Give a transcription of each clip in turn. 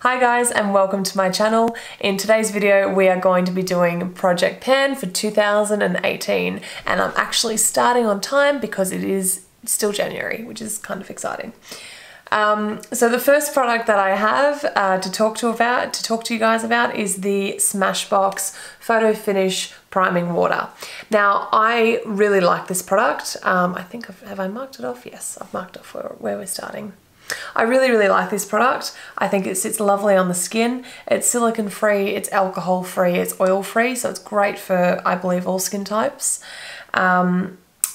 Hi guys and welcome to my channel. In today's video we are going to be doing Project Pan for 2018 and I'm actually starting on time because it is still January, which is kind of exciting. So the first product that I have to talk to you guys about is the Smashbox Photo Finish Priming Water. Now I really like this product. I think have I marked it off? Yes, I've marked off where we're starting. I really like this product. I think it sits lovely on the skin. It's silicone free, it's alcohol free, it's oil free, so it's great for, I believe, all skin types.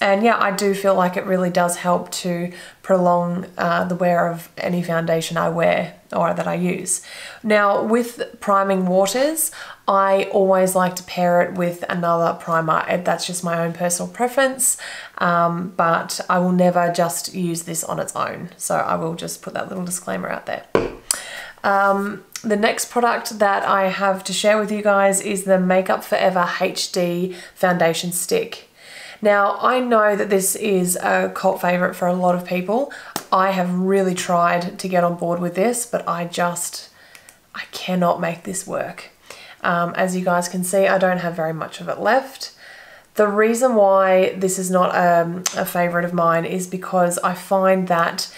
And yeah, I do feel like it really does help to prolong the wear of any foundation I wear or that I use. Now with priming waters, I always like to pair it with another primer. That's just my own personal preference, but I will never just use this on its own. So I will just put that little disclaimer out there. The next product that I have to share with you guys is the Makeup Forever HD Foundation Stick. Now, I know that this is a cult favorite for a lot of people. I have really tried to get on board with this, but I cannot make this work. As you guys can see, I don't have very much of it left. The reason why this is not a favorite of mine is because I find that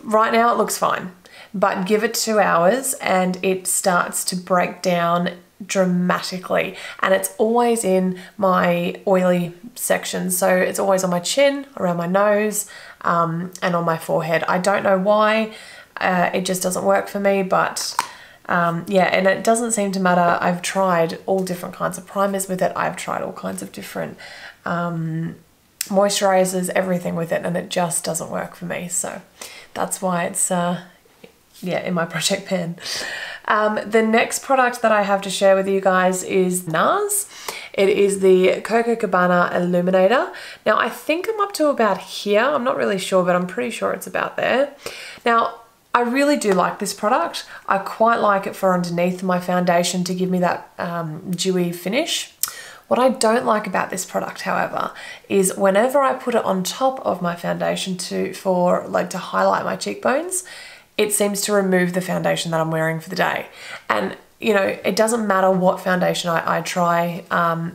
right now it looks fine, but give it 2 hours and it starts to break down dramatically, and it's always in my oily section, so it's always on my chin, around my nose, and on my forehead. I don't know why, it just doesn't work for me, but yeah, and it doesn't seem to matter. I've tried all different kinds of primers with it, I've tried all kinds of different moisturizers, everything with it, and it just doesn't work for me, so that's why it's yeah, in my project pan. The next product that I have to share with you guys is Nars. It is the Copacabana Illuminator. Now I think I'm up to about here. I'm not really sure, but I'm pretty sure it's about there. Now I really do like this product. I quite like it for underneath my foundation to give me that dewy finish. What I don't like about this product, however, is whenever I put it on top of my foundation to highlight my cheekbones, it seems to remove the foundation that I'm wearing for the day. And you know, it doesn't matter what foundation I try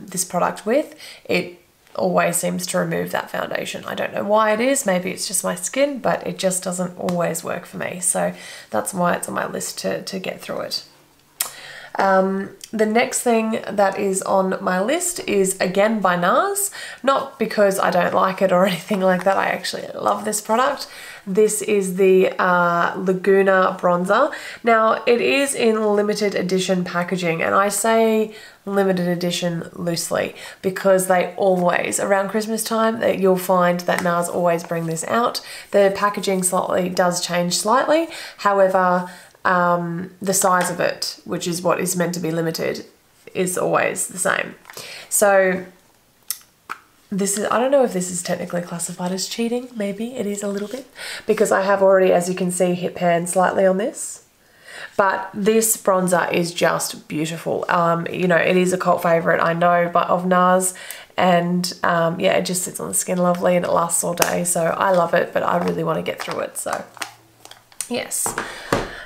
this product with, it always seems to remove that foundation. I don't know why it is, maybe it's just my skin, but it just doesn't always work for me. So that's why it's on my list to get through it. The next thing that is on my list is again by Nars, not because I don't like it or anything like that. I actually love this product. This is the Laguna bronzer. Now it is in limited edition packaging, and I say limited edition loosely because they always, around Christmas time, that you'll find that Nars always bring this out. The packaging does change slightly, however, the size of it, which is what is meant to be limited, is always the same. So this is, I don't know if this is technically classified as cheating, maybe it is a little bit, because I have already, as you can see, hit pan slightly on this. But this bronzer is just beautiful. You know, it is a cult favorite, I know, but of Nars, and yeah, it just sits on the skin lovely and it lasts all day, so I love it, but I really want to get through it, so yes.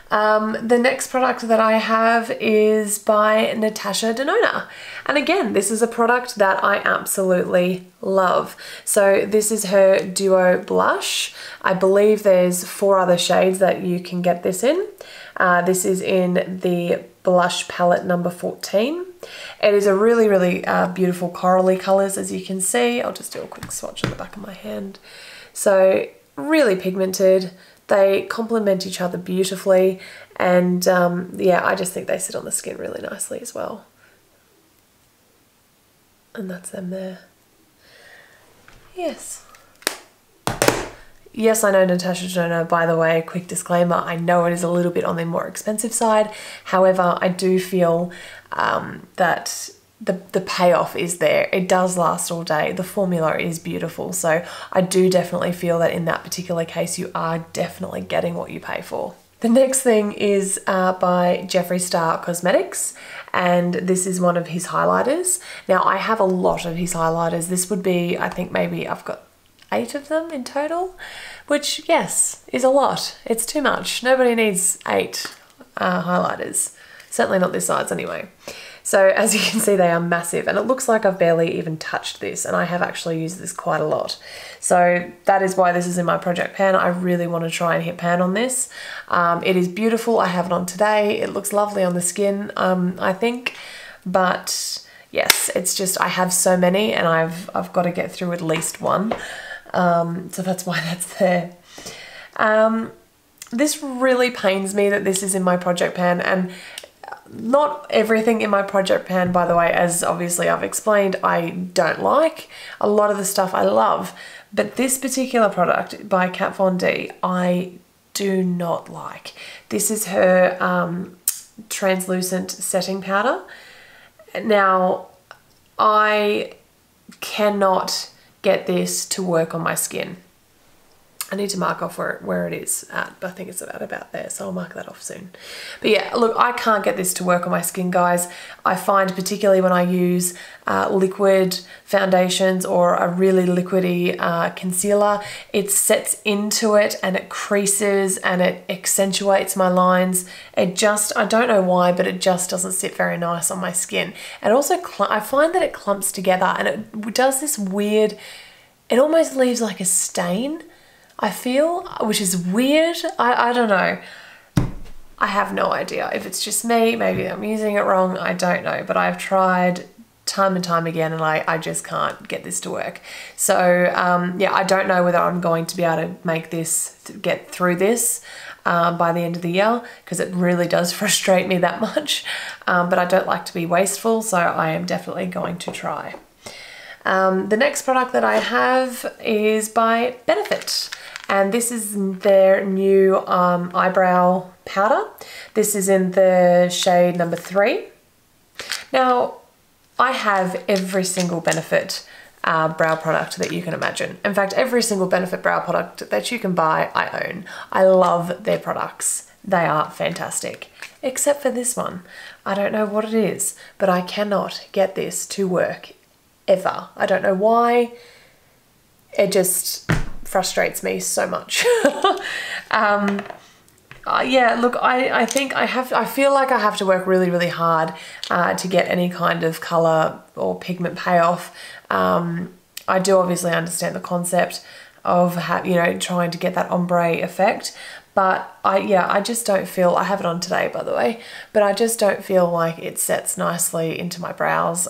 The next product that I have is by Natasha De Nonna. And again, this is a product that I absolutely love. So this is her Duo Blush. I believe there's 4 other shades that you can get this in. This is in the blush palette number 14. It is a really beautiful corally colors, as you can see. I'll just do a quick swatch on the back of my hand. So really pigmented. They complement each other beautifully, and yeah, I just think they sit on the skin really nicely as well. And that's them there. Yes. Yes, I know Natasha De Nonna, by the way, quick disclaimer, I know it is a little bit on the more expensive side. However, I do feel that the payoff is there. It does last all day. The formula is beautiful. So I do definitely feel that in that particular case, you are definitely getting what you pay for. The next thing is by Jeffree Star Cosmetics, and this is one of his highlighters. Now I have a lot of his highlighters. This would be, I think maybe I've got 8 of them in total, which yes, is a lot. It's too much. Nobody needs 8. highlighters. Certainly not this size anyway. So as you can see, they are massive, and it looks like I've barely even touched this, and I have actually used this quite a lot. So that is why this is in my project pan. I really want to try and hit pan on this. It is beautiful. I have it on today. It looks lovely on the skin, I think. But yes, it's just, I have so many, and I've got to get through at least one. So that's why that's there. This really pains me that this is in my project pan, and not everything in my project pan, by the way, as obviously I've explained, I don't like. A lot of the stuff I love, but this particular product by Kat Von D, I do not like. This is her translucent setting powder. Now, I cannot get this to work on my skin. I need to mark off where it is at, but I think it's about there, so I'll mark that off soon. But yeah, look, I can't get this to work on my skin, guys. I find particularly when I use liquid foundations or a really liquidy concealer, it sets into it and it creases and it accentuates my lines. It just, I don't know why, but it just doesn't sit very nice on my skin. And also, I find that it clumps together and it does this weird, it almost leaves like a stain, I feel, which is weird. I don't know. I have no idea if it's just me. Maybe I'm using it wrong. I don't know. But I've tried time and time again, and I just can't get this to work. So yeah, I don't know whether I'm going to be able to make this, get through this by the end of the year, because it really does frustrate me that much. But I don't like to be wasteful, so I am definitely going to try. The next product that I have is by Benefit, and this is their new eyebrow powder. This is in the shade number 3. Now, I have every single Benefit brow product that you can imagine. In fact, every single Benefit brow product that you can buy, I own. I love their products. They are fantastic, except for this one. I don't know what it is, but I cannot get this to work ever. I don't know why. It just frustrates me so much. Yeah, look, I think I feel like I have to work really, really hard to get any kind of color or pigment payoff. I do obviously understand the concept of trying to get that ombre effect, but I just don't feel, I have it on today, by the way, but I just don't feel like it sets nicely into my brows.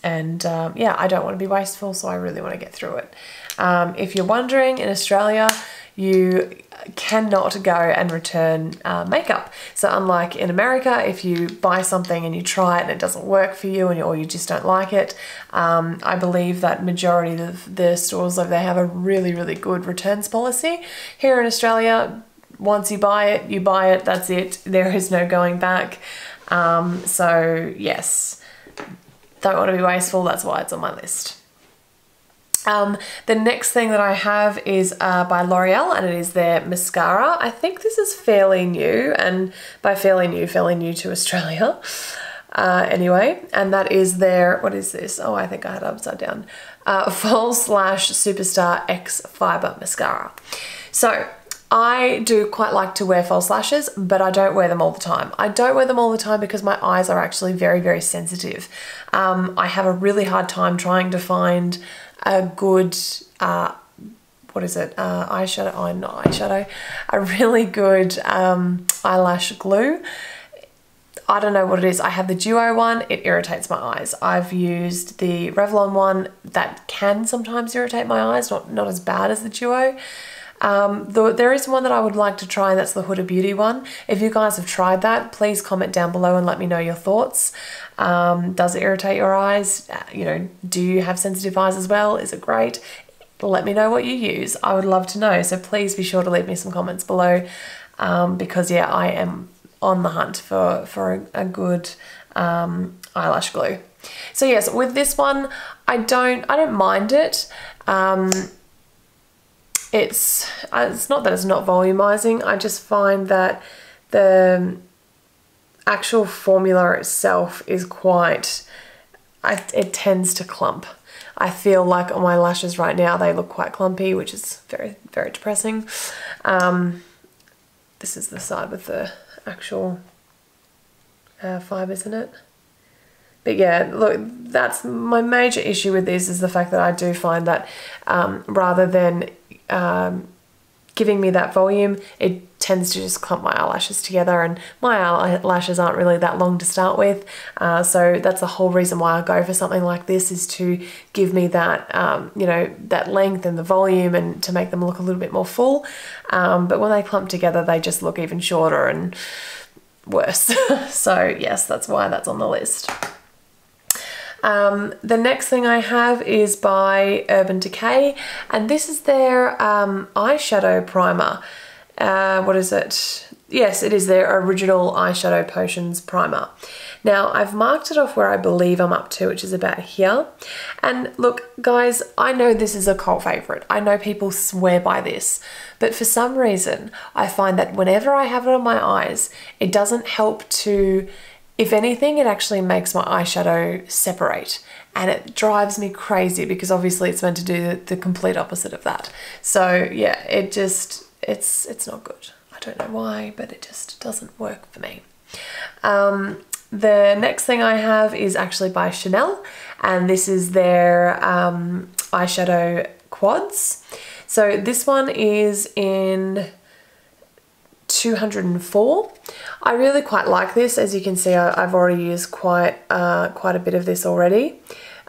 Yeah, I don't want to be wasteful, so I really want to get through it. If you're wondering, in Australia, you cannot go and return makeup. So unlike in America, if you buy something and you try it and it doesn't work for you, or you just don't like it, I believe that majority of the stores over there have a really, really good returns policy. Here in Australia, once you buy it, that's it. There is no going back. So yes, don't want to be wasteful, that's why it's on my list. The next thing that I have is by Loreal, and it is their mascara. I think this is fairly new, and by fairly new to Australia. Anyway, and that is their, what is this? Oh, I think I had it upside down. False Lash Superstar Xfiber mascara. So I do quite like to wear false lashes, but I don't wear them all the time. I don't wear them all the time because my eyes are actually very, very sensitive. I have a really hard time trying to find a good, what is it, eyeshadow, oh not eyeshadow, a really good eyelash glue. I don't know what it is. I have the Duo one, it irritates my eyes. I've used the Revlon one, that can sometimes irritate my eyes, not as bad as the Duo. There is one that I would like to try, and that's the Huda Beauty one. If you guys have tried that, please comment down below and let me know your thoughts. Does it irritate your eyes? Do you have sensitive eyes as well? Is it great? Let me know what you use. I would love to know. So please be sure to leave me some comments below, because yeah, I am on the hunt for a good eyelash glue. So yes, with this one, I don't mind it. It's not that it's not volumizing. I just find that the actual formula itself is quite, it tends to clump. I feel like on my lashes right now, they look quite clumpy, which is very, very depressing. this is the side with the actual fibres in it. But yeah, look, that's my major issue with this, is the fact that I do find that rather than giving me that volume, it tends to just clump my eyelashes together, and my eyelashes aren't really that long to start with. So that's the whole reason why I go for something like this, is to give me that, you know, that length and the volume, and to make them look a little bit more full. But when they clump together, they just look even shorter and worse. So yes, that's why that's on the list. The next thing I have is by Urban Decay, and this is their eyeshadow primer. What is it? Yes, it is their original eyeshadow potions primer. Now, I've marked it off where I believe I'm up to, which is about here. And look, guys, I know this is a cult favorite. I know people swear by this, but for some reason, I find that whenever I have it on my eyes, it doesn't help to, if anything, it actually makes my eyeshadow separate, and it drives me crazy, because obviously it's meant to do the complete opposite of that. So yeah, it just, it's not good. I don't know why, but it just doesn't work for me. The next thing I have is actually by Chanel, and this is their eyeshadow quads. So this one is in 204. I really quite like this. As you can see, I've already used quite a bit of this already.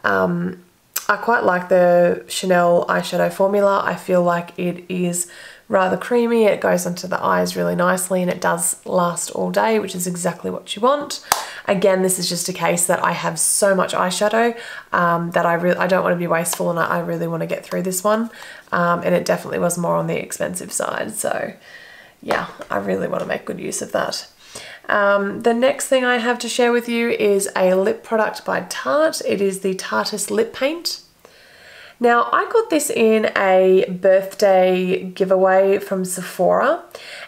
I quite like the Chanel eyeshadow formula. I feel like it is rather creamy. It goes onto the eyes really nicely, and it does last all day, which is exactly what you want. Again, this is just a case that I have so much eyeshadow that I don't want to be wasteful, and I really want to get through this one. And it definitely was more on the expensive side. So yeah, I really want to make good use of that. The next thing I have to share with you is a lip product by Tarte. It is the Tarte's Lip Paint. Now, I got this in a birthday giveaway from Sephora,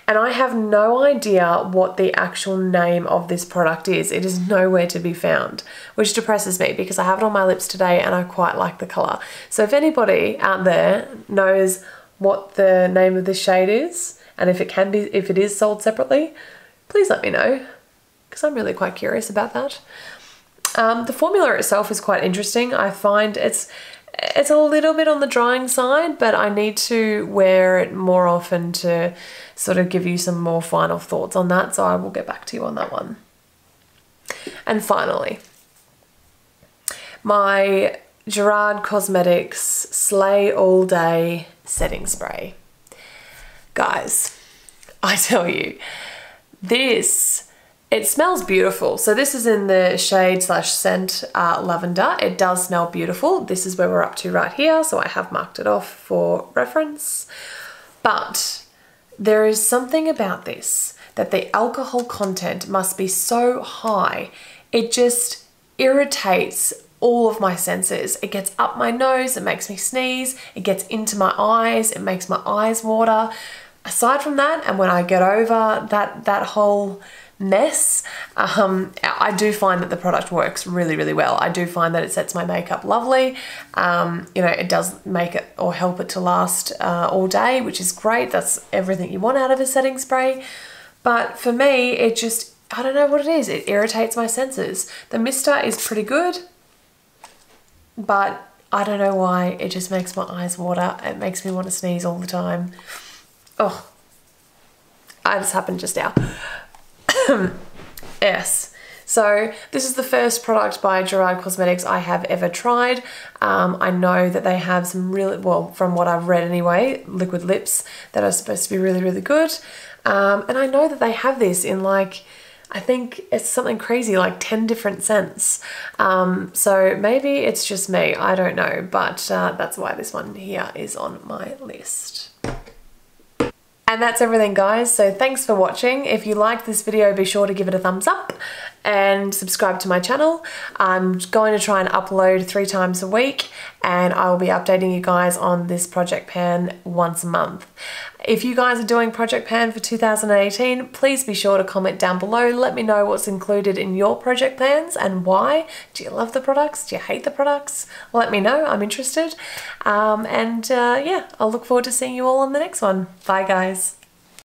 and I have no idea what the actual name of this product is. It is nowhere to be found, which depresses me, because I have it on my lips today and I quite like the colour. So if anybody out there knows what the name of this shade is, and if it is sold separately, please let me know, because I'm really quite curious about that. The formula itself is quite interesting. I find it's a little bit on the drying side, but I need to wear it more often to sort of give you some more final thoughts on that, so I will get back to you on that one. And finally, my Gerard Cosmetics Slay All Day Setting Spray. Guys, I tell you, it smells beautiful. So this is in the shade / scent Lavender. It does smell beautiful. This is where we're up to right here, so I have marked it off for reference. But there is something about this, that the alcohol content must be so high, it just irritates all of my senses. It gets up my nose, it makes me sneeze, it gets into my eyes, it makes my eyes water. Aside from that, and when I get over that whole mess, I do find that the product works really, really well. I do find that it sets my makeup lovely. You know, it does make it or help it to last all day, which is great. That's everything you want out of a setting spray. But for me, it just, I don't know what it is. It irritates my senses. The mister is pretty good, but I don't know why. It just makes my eyes water. It makes me want to sneeze all the time. Oh, I just happened just now. Yes. So this is the first product by Gerard Cosmetics I have ever tried. I know that they have some really, well, from what I've read anyway, liquid lips that are supposed to be really, really good. And I know that they have this in, like, I think it's something crazy, like 10 different scents. So maybe it's just me, I don't know, but that's why this one here is on my list. And that's everything, guys. So thanks for watching. If you liked this video, be sure to give it a thumbs up and subscribe to my channel. I'm going to try and upload 3 times a week, and I will be updating you guys on this project pan once a month. If you guys are doing project pan for 2018, please be sure to comment down below. Let me know what's included in your project pans and why. Do you love the products? Do you hate the products? Let me know. I'm interested. Yeah, I'll look forward to seeing you all on the next one. Bye, guys.